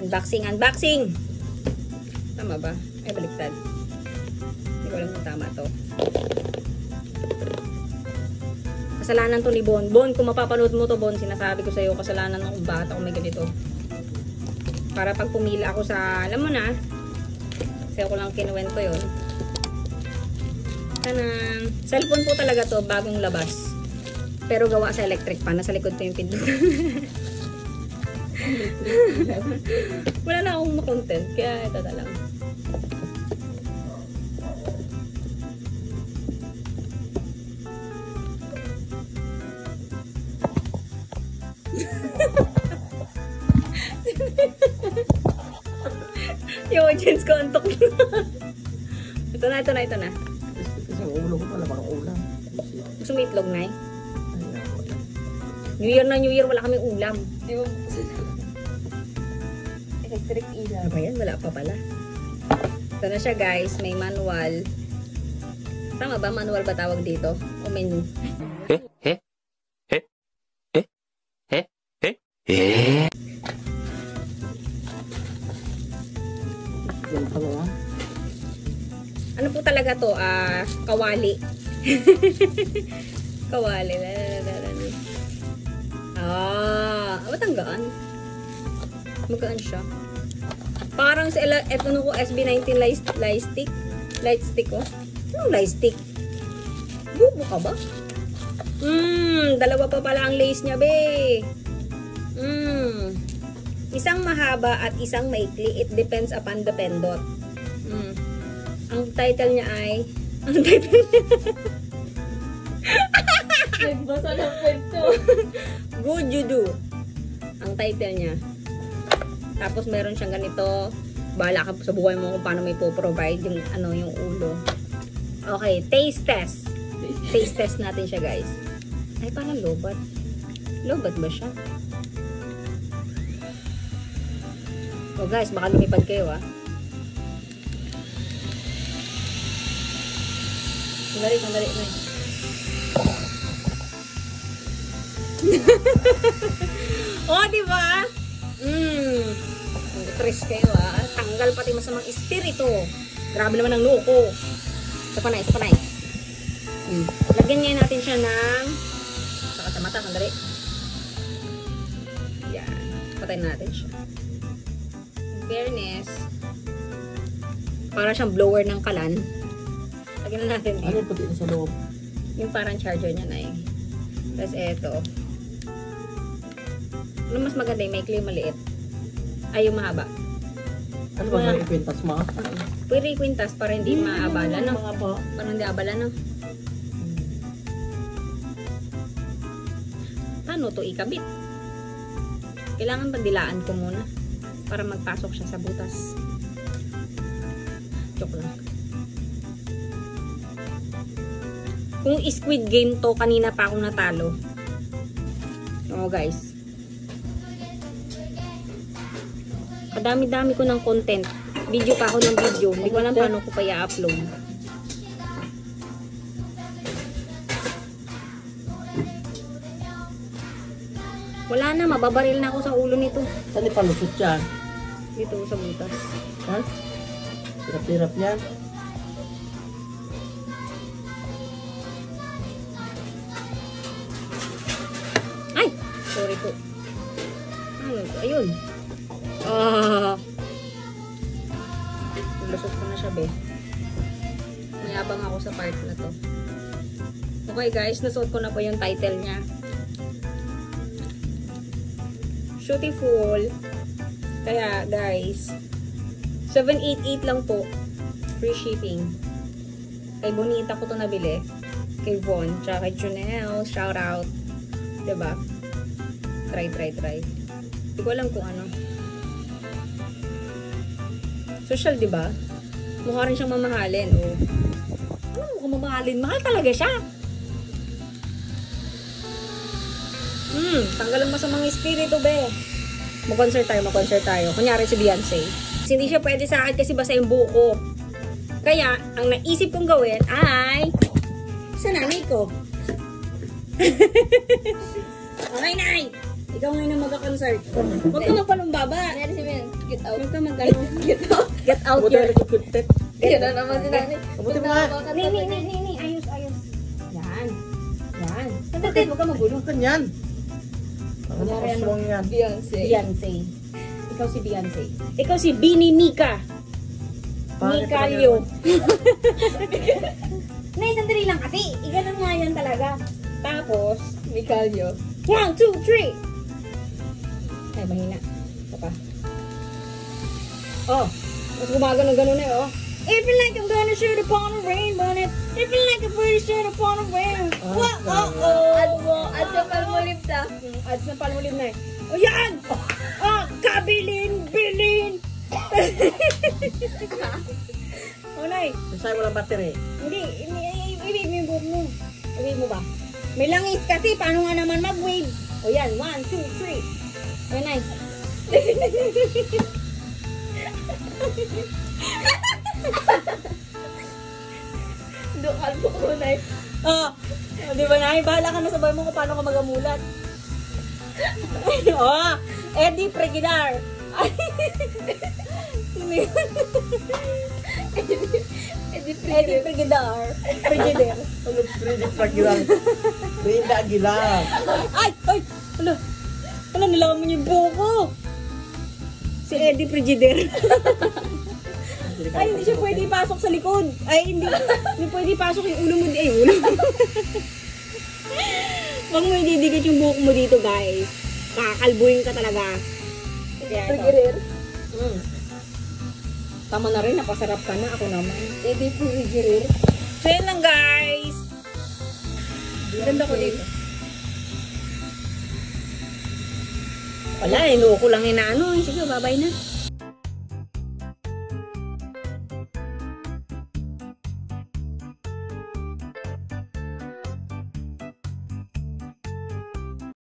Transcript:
Unboxing, unboxing! Tama ba? Ay, baliktad. Hindi ko alam kung tama to. Kasalanan to ni Bon. Bon, kung mapapanood mo to, Bon, sinasabi ko sa'yo, kasalanan ng bata kung may ganito. Para pag pumila ako sa, alam mo na, sa'yo ko lang kinuwento yun. Tanang, cellphone po talaga to, bagong labas. Pero gawa sa electric pan, nasa likod ko yung pindot. Wala na akong ma-content, kaya ito na lang. Yung audience ko, antok na. Ito na. Kasi ang ulo ko pala, parang ulam. Gusto mo itlog, Nay? New Year, wala kaming ulam. Di ba? Electric ilaw. Ano ba yan? Wala pa pala. Ito na siya, guys. May manual. Tama ba? Manual ba tawag dito? O menu? Yan pala. Ano po talaga to? Kawali. Kawali. Ba't ang gaan? Magaan siya. Parang sa eto ko SB19 light stick oh. Anong light stick? Bubo ka ba? Dalawa pa pala ang lace niya, be. Isang mahaba at isang maikli. It depends upon the pendot. Ang title niya ay Nagbasa ng kwento. Good You Do. Ang title niya. Tapos meron siyang ganito. Bahala ka sa buhay mo kung paano may po-provide yung yung ulo. Okay, taste test. Taste test natin siya, guys. Ay, parang lobat. Lobat ba siya? Oh, guys, baka lumipad kayo, Sandali. Oh, diba? Stress kayo, Tanggal pati masamang espiritu. Grabe naman ang loko. Isa pa na. Lagyan ngayon natin siya ng saka sa mata, sandali. Yan. Patayin natin siya. In fairness, para siyang blower ng kalan. Lagyan na natin. Ano yung puti na sa loob? Yung parang charger niya na eh. Tapos eto. Ano mas maganda yung maikli maliit? Ay, yung mahaba. Ano ba may ikwintas mo? Pwede ikwintas para hindi maabala, no? Mga ba? Para hindi abala, no? Paano to ikabit? Kailangan bandilaan ko muna para magpasok siya sa butas. Joke lang. Kung Squid Game to, kanina pa akong natalo. Oo, guys. Kadami-dami ko ng content. Video pa ako ng video. Hindi ko alam paano ko pa i-upload. Wala na, mababaril na ako sa ulo nito. Saan ipalusot yan? Dito sa butas. Ha? Hirap-hirap yan. Ay! Sorry po. Ano ito? Ayun. Lusot ko na siya, be. Mayabang ako sa part na to. Okay, guys. Nasuot ko na po yung title niya. Beautiful. Kaya, guys, 788 lang po. Free shipping. Kay Bonita ko to nabili. Kay Von. Tsaka kay Junelle. Shout out. Diba? Try. Hindi ko alam kung ano. Social, diba? Mukha rin siyang mamahalin. Oh. Ano mukha mamahalin? Mahal talaga siya. Tanggalan mo sa mga espiritu, be. Mag-concert tayo. Kunyari si Beyonce. Hindi siya pwede sa akin kasi basa yung buko. Kaya, ang naisip kong gawin ay sa nanay ko. Okay, Nay! Ikaw ngayon na magka-concert. Huwag ka magpalumbaba. Nangyari si Ben. Get out. Huwag ka mag-ano. Get out. Get out Buti your... na nagkukuntek. Yan na naman si Nani. Mabuti mo nga. Ni. Ayos. Yan. Sandali, huwag ka magulo. Ganyan. Ang Kunyari, ano? aswang yan. Beyonce. Beyonce. Ikaw si Beyonce. Ikaw si Bini Nika. Pangit Nikalyo. talaga. Nay, sandali lang kasi. Iganon nga yan talaga. Tapos, Micalio. 1, 2, 3. Ay, mahina. Ito pa. Oh, mas gumagano-ganon eh, oh. If you like, I'm gonna shoot upon a rainbow. If you like, I'm gonna shoot upon a rainbow. At sa palmolip ta. Ads na palmulim na eh. O yan! Kabilin! O, Nay. Masaya walang battery. Hindi, i-wave mo yung buhok mo. I-wave mo ba? May langis kasi, paano nga naman mag-wave? O yan, 1, 2, 3. O, Nay. Dukal po ko na eh. Di ba, Nay? Bahala ka na sa bahay mo kung paano ka magamulat. Eddie Pregidar. Sino yun? Eddie Pregidar. Pregidar. Ano, Frida Aguilar. Frida Aguilar. Ay! Wala, nalaman mo yung buhok ko. Si Eddie Frigider. Ay, hindi siya pwede ipasok sa likod. Ay, hindi pwede ipasok yung ulo mo. Ulo mo. Huwag mo ididikit yung buhok mo dito, guys. Kakalbuhin ka talaga. Kaya ito. Frigider. Tama na rin, napasarap ka na. Ako naman. Eddie Frigider. So, yun lang, guys. Ganda ko dito. Wala, inuko lang inaano. Sige, babay na.